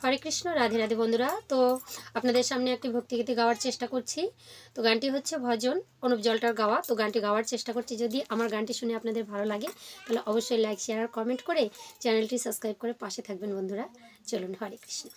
হরে কৃষ্ণ, রাধে রাধে বন্ধুরা। তো আপনাদের সামনে একটি ভক্তিগীতি গাওয়ার চেষ্টা করছি। তো গানটি হচ্ছে ভজন অনুপ জলটার গাওয়া। তো গানটি গাওয়ার চেষ্টা করছি। যদি আমার গানটি শুনে আপনাদের ভালো লাগে তাহলে অবশ্যই লাইক, শেয়ার আর কমেন্ট করে চ্যানেলটি সাবস্ক্রাইব করে পাশে থাকবেন বন্ধুরা। চলুন, হরে কৃষ্ণ।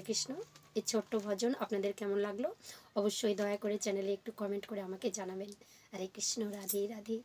কৃষ্ণ। এই ছোট্ট ভজন আপনাদের কেমন লাগলো অবশ্যই দয়া করে চ্যানেলে একটু কমেন্ট করে আমাকে জানাবেন। হরে কৃষ্ণ, রাধে রাধে।